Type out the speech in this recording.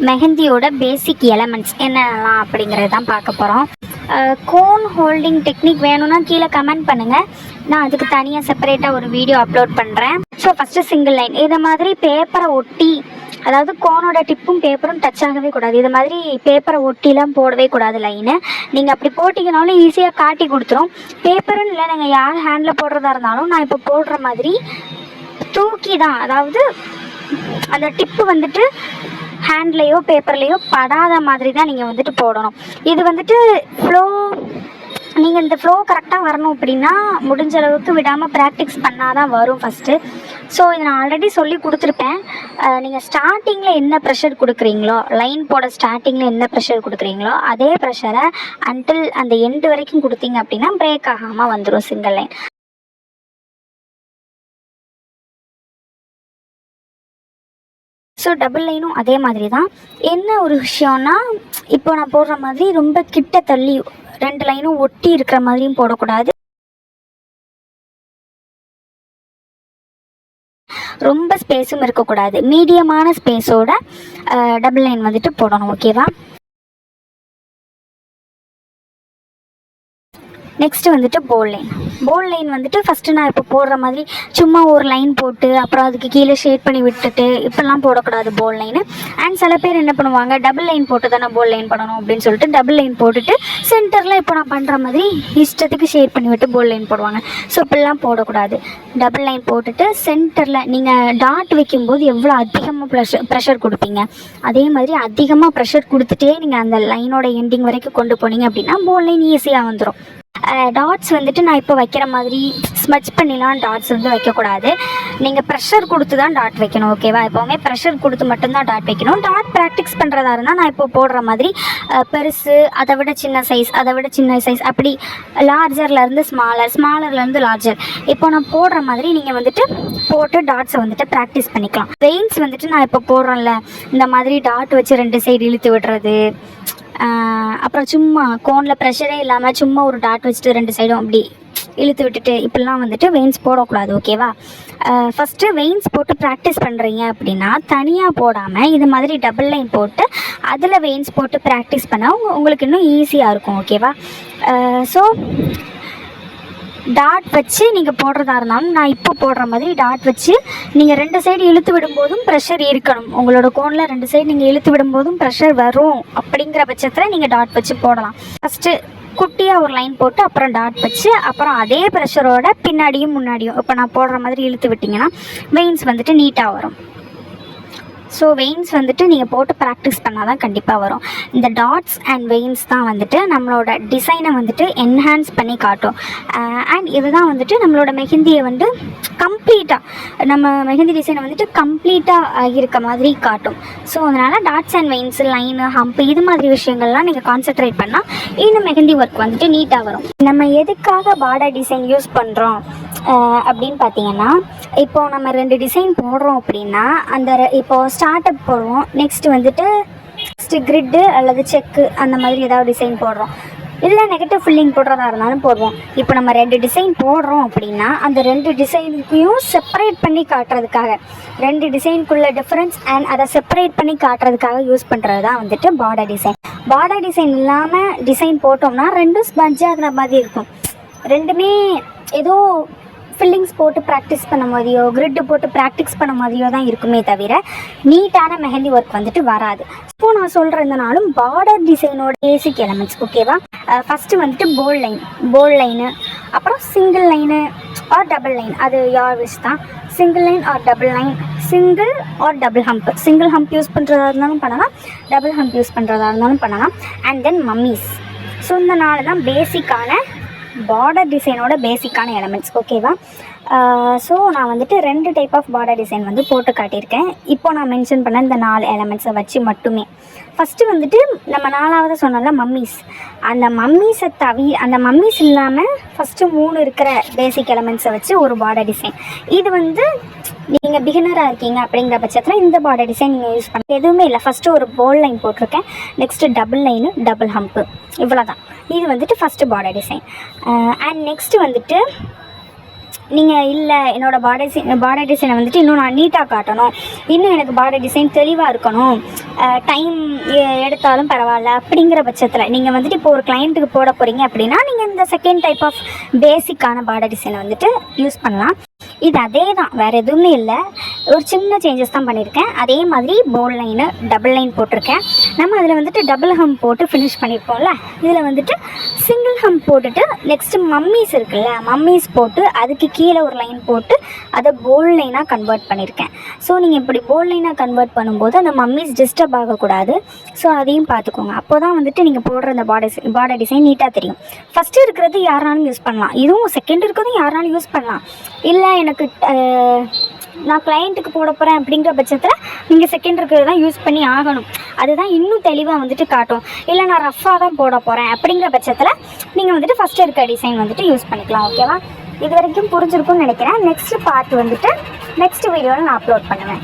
மெஹந்தியோட பேசிக் elements என்னென்னலாம் அப்படிங்கிறது தான் பார்க்க போகிறோம். கோன் ஹோல்டிங் டெக்னிக் வேணும்னா கீழே கமெண்ட் பண்ணுங்கள், நான் அதுக்கு தனியாக செப்பரேட்டாக ஒரு வீடியோ அப்லோட் பண்ணுறேன். So first single line. இதை மாதிரி பேப்பரை ஒட்டி, அதாவது கோனோட டிப்பும் பேப்பரும் டச் ஆகவே கூடாது. இது மாதிரி பேப்பரை ஒட்டிலாம் போடவே கூடாது லைனு. நீங்கள் அப்படி போட்டிங்கனாலும் ஈஸியாக காட்டி கொடுத்துரும். பேப்பருன்னு இல்லை, நீங்கள் யார் ஹேண்டில் போடுறதா இருந்தாலும் நான் இப்போ போடுற மாதிரி தூக்கி தான், அதாவது அந்த டிப்பு வந்துட்டு ஹேண்ட்லேயோ பேப்பர்லேயோ படாத மாதிரி தான் நீங்கள் வந்துட்டு போடணும். இது வந்துட்டு ஃப்ளோ, நீங்கள் இந்த ஃப்ளோ கரெக்டாக வரணும் அப்படின்னா முடிஞ்ச அளவுக்கு விடாமல் ப்ராக்டிஸ் பண்ணால் தான் வரும் ஃபஸ்ட்டு. ஸோ இதை நான் ஆல்ரெடி சொல்லி கொடுத்துருப்பேன். நீங்கள் ஸ்டார்டிங்கில் என்ன ப்ரெஷர் கொடுக்குறீங்களோ, லைன் போட ஸ்டார்டிங்கில் என்ன ப்ரெஷர் கொடுக்குறீங்களோ அதே ப்ரெஷரை அன்டில் அந்த எண்டு வரைக்கும் கொடுத்தீங்க அப்படின்னா பிரேக் ஆகாமல் வந்துடும் சிங்கிள் லைன். ஸோ டபுள் லைனும் அதே மாதிரி தான். என்ன ஒரு விஷயம்னா, இப்போ நான் போடுற மாதிரி ரொம்ப கிட்ட தள்ளி 2 லைனும் ஒட்டி இருக்கிற மாதிரியும் போடக்கூடாது, ரொம்ப ஸ்பேஸும் இருக்கக்கூடாது. மீடியமான ஸ்பேஸோட டபுள் லைன் வந்துட்டு போடணும். ஓகேவா? நெக்ஸ்ட்டு வந்துட்டு போல் லைன். போல் லைன் வந்துட்டு ஃபஸ்ட்டு நான் இப்போ போடுற மாதிரி சும்மா ஒரு லைன் போட்டு அப்புறம் அதுக்கு கீழே ஷேட் பண்ணி விட்டுட்டு இப்படிலாம் போடக்கூடாது போல் லைனு. அண்ட் சில பேர் என்ன பண்ணுவாங்க, டபுள் லைன் போட்டு தானே போல் லைன் பண்ணணும் அப்படின்னு சொல்லிட்டு டபுள் லைன் போட்டுட்டு சென்டரில் இப்போ நான் பண்ணுற மாதிரி இஷ்டத்துக்கு ஷேட் பண்ணி விட்டு போல் லைன் போடுவாங்க. ஸோ இப்படிலாம் போடக்கூடாது. டபுள் லைன் போட்டுட்டு சென்டரில் நீங்கள் டாட் வைக்கும்போது எவ்வளோ அதிகமாக ப்ரெஷர் கொடுப்பீங்க, அதே மாதிரி அதிகமாக ப்ரெஷர் கொடுத்துட்டே நீங்கள் அந்த லைனோட எண்டிங் வரைக்கும் கொண்டு போனீங்க அப்படின்னா போல் லைன் ஈஸியாக வந்துடும். டாட்ஸ் வந்துட்டு நான் இப்போ வைக்கிற மாதிரி ஸ்மச் பண்ணிலாம் டாட்ஸ் வந்து வைக்கக்கூடாது. நீங்கள் ப்ரெஷர் கொடுத்து தான் டாட் வைக்கணும். ஓகேவா? எப்போவுமே ப்ரெஷர் கொடுத்து மட்டும்தான் டாட் வைக்கணும். டாட் ப்ராக்டிஸ் பண்ணுறதா இருந்தால் நான் இப்போ போடுற மாதிரி பெருசு, அதை விட சின்ன சைஸ், அதை விட சின்ன சைஸ், அப்படி லார்ஜர்லேருந்து ஸ்மாலர், ஸ்மாலர்லேருந்து லார்ஜர், இப்போ நான் போடுற மாதிரி நீங்கள் வந்துட்டு போட்டு டாட்ஸை வந்துட்டு ப்ராக்டிஸ் பண்ணிக்கலாம். வெயின்ஸ் வந்துட்டு நான் இப்போ போடுறேன்ல, இந்த மாதிரி டாட் வச்சு 2 சைடு இழுத்து விடுறது, அப்புறம் சும்மா கோனில் ப்ரெஷரே இல்லாமல் சும்மா ஒரு டாட் வச்சுட்டு 2 சைடும் அப்படி இழுத்து விட்டுட்டு இப்படிலாம் வந்துட்டு வெயின்ஸ் போடக்கூடாது. ஓகேவா? ஃபஸ்ட்டு வெயின்ஸ் போட்டு ப்ராக்டிஸ் பண்ணுறீங்க அப்படின்னா தனியாக போடாமல் இது மாதிரி டபுள் லைன் போட்டு அதில் வெயின்ஸ் போட்டு ப்ராக்டிஸ் பண்ணால் உங்களுக்கு இன்னும் ஈஸியாக இருக்கும். ஓகேவா? ஸோ டாட் வச்சு நீங்கள் போடுறதா இருந்தாலும் நான் இப்போ போடுற மாதிரி டாட் வச்சு நீங்கள் 2 சைடு இழுத்து விடும்போதும் ப்ரெஷர் இருக்கணும். உங்களோட கோனில் 2 சைடு நீங்கள் இழுத்து விடும்போதும் ப்ரெஷர் வரும். அப்படிங்கிற பட்சத்தில் நீங்கள் டாட் வச்சு போடலாம். ஃபஸ்ட்டு குட்டியாக ஒரு லைன் போட்டு அப்புறம் டாட் வச்சு அப்புறம் அதே ப்ரெஷரோட பின்னாடியும் முன்னாடியும் இப்போ நான் போடுற மாதிரி இழுத்து விட்டிங்கன்னா வெயின்ஸ் வந்துட்டு நீட்டாக வரும். ஸோ வெயின்ஸ் வந்துட்டு நீங்கள் போட்டு ப்ராக்டிஸ் பண்ணால் தான் கண்டிப்பாக வரும். இந்த டாட்ஸ் அண்ட் வெயின்ஸ் தான் வந்துட்டு நம்மளோட டிசைனை வந்துட்டு என்ஹான்ஸ் பண்ணி காட்டும். அண்ட் இதுதான் வந்துட்டு நம்மளோட மெஹந்தியை வந்து கம்ப்ளீட்டாக, நம்ம மெஹந்தி டிசைனை வந்துட்டு கம்ப்ளீட்டாக இருக்க மாதிரி காட்டும். ஸோ அதனால் dots and veins, line, hump, இது மாதிரி விஷயங்கள்லாம் நீங்கள் கான்சென்ட்ரேட் பண்ணால் இந்த மெஹந்தி ஒர்க் வந்துட்டு நீட்டாக வரும். நம்ம எதுக்காக பார்டர் டிசைன் யூஸ் பண்ணுறோம் அப்படின்னு பார்த்தீங்கன்னா, இப்போது நம்ம 2 டிசைன் போடுறோம் அப்படின்னா அந்த இப்போது ஸ்டார்ட் அப் போடுவோம், நெக்ஸ்ட்டு வந்துட்டு கிரிட்டு அல்லது செக்கு அந்த மாதிரி ஏதாவது டிசைன் போடுறோம், இல்லை நெகட்டிவ் ஃபில்லிங் போடுறதா இருந்தாலும் போடுவோம். இப்போ நம்ம 2 டிசைன் போடுறோம் அப்படின்னா அந்த 2 டிசைனுக்கையும் செப்பரேட் பண்ணி காட்டுறதுக்காக, 2 டிசைனுக்குள்ள டிஃப்ரென்ஸ் அண்ட் அதை செப்பரேட் பண்ணி காட்டுறதுக்காக யூஸ் பண்ணுறது தான் வந்துட்டு பார்டர் டிசைன். பார்டர் டிசைன் இல்லாமல் டிசைன் போட்டோம்னா 2 ஸ்பஞ்ச் ஆகிற மாதிரி இருக்கும். 2மே ஏதோ ஃபில்லிங்ஸ் போட்டு ப்ராக்டிஸ் பண்ண மாதிரியோ கிரிட்டு போட்டு ப்ராக்டிஸ் பண்ண மாதிரியோ தான் இருக்குமே தவிர நீட்டான மெஹந்தி ஒர்க் வந்துட்டு வராது. இப்போ நான் சொல்கிறதுனாலும் பார்டர் டிசைனோட பேசிக் எலமெண்ட்ஸ். ஓகேவா? ஃபஸ்ட்டு வந்துட்டு போல் லைனு, அப்புறம் single line or double line, அது யார் விஷ் தான். Single line or double line, single or double hump. Single hump use பண்ணுறதா இருந்தாலும் பண்ணலாம், டபுள் ஹம்ப் யூஸ் பண்ணுறதா இருந்தாலும் பண்ணலாம். And then mummy's. ஸோ இந்த 4 தான் பேசிக்கான பார்டர் டிசைனோட பேசிக்கான எலமெண்ட்ஸ். ஓகேவா? ஸோ நான் வந்துட்டு 2 டைப் ஆஃப் பார்டர் டிசைன் வந்து போட்டு காட்டியிருக்கேன். இப்போ நான் மென்ஷன் பண்ண இந்த 4 எலமெண்ட்ஸை வச்சு மட்டுமே. ஃபஸ்ட்டு வந்துட்டு நம்ம 4வது சொன்னோம்ல மம்மிஸ், அந்த மம்மிஸை அந்த மம்மிஸ் இல்லாமல் ஃபஸ்ட்டு 3 இருக்கிற பேசிக் எலமெண்ட்ஸை வச்சு ஒரு பார்டர் டிசைன். இது வந்து நீங்கள் பிகினராக இருக்கீங்க அப்படிங்கிற பட்சத்தில் இந்த பார்டர் டிசைன் நீங்கள் யூஸ் பண்ண எதுவுமே இல்லை. ஃபஸ்ட்டு ஒரு போல் லைன் போட்டிருக்கேன், next double line, double hump, இவ்வளோ தான். இது வந்துட்டு first border design. And next வந்துட்டு நீங்கள் இல்லை என்னோடய பார்டர் டிசைனை வந்துட்டு இன்னும் நான் நீட்டாக காட்டணும், இன்னும் எனக்கு பார்டர் டிசைன் தெளிவாக இருக்கணும், டைம் எடுத்தாலும் பரவாயில்ல அப்படிங்கிற பட்சத்தில் நீங்கள் வந்துட்டு இப்போ ஒரு கிளைண்ட்டுக்கு போட போகிறீங்க அப்படின்னா நீங்கள் இந்த செகண்ட் டைப் ஆஃப் பேசிக்கான பார்டர் டிசைனை வந்துட்டு யூஸ் பண்ணலாம். இது அதே தான், வேறு எதுவுமே இல்லை, ஒரு சின்ன சேஞ்சஸ் தான் பண்ணியிருக்கேன். அதே மாதிரி போல் லைனு டபுள் லைன் போட்டிருக்கேன். நம்ம அதில் வந்துட்டு டபுள் ஹம் போட்டு ஃபினிஷ் பண்ணியிருப்போம்ல, இதில் வந்துட்டு சிங்கிள் ஹம் போட்டுட்டு நெக்ஸ்ட்டு மம்மீஸ் இருக்குல்ல, மம்மீஸ் போட்டு அதுக்கு கீழே ஒரு லைன் போட்டு அதை போல் லைனாக கன்வெர்ட் பண்ணியிருக்கேன். ஸோ நீங்கள் இப்படி போல் லைனாக கன்வெர்ட் பண்ணும்போது அந்த மம்மீஸ் டிஸ்டர்ப் ஆகக்கூடாது. ஸோ அதையும் பார்த்துக்கோங்க. அப்போ தான் வந்துட்டு நீங்கள் போடுற அந்த பார்டர் டிசைன் நீட்டாக தெரியும். ஃபஸ்ட்டு இருக்கிறது யாராலும் யூஸ் பண்ணலாம், இதுவும் செகண்ட் இருக்கிறதும் யாராலும் யூஸ் பண்ணலாம். இல்லை எனக்கு நான் கிளைண்ட்டுக்கு போட போகிறேன் அப்படிங்கிற பட்சத்தில் நீங்கள் செகண்ட் இருக்கிறது தான் யூஸ் பண்ணி ஆகணும். அதுதான் இன்னும் தெளிவாக வந்துட்டு காட்டும். இல்லை நான் ரஃப்பாக தான் போட போகிறேன் அப்படிங்கிற பட்சத்தில் நீங்கள் வந்துட்டு ஃபஸ்ட்டு இருக்க டிசைன் வந்துட்டு யூஸ் பண்ணிக்கலாம். ஓகேவா? இது வரைக்கும் புரிஞ்சிருக்கும்னு நினைக்கிறேன். நெக்ஸ்ட் பார்ட் வந்துட்டு நெக்ஸ்ட் வீடியோவில் நான் அப்லோட் பண்ணுவேன்.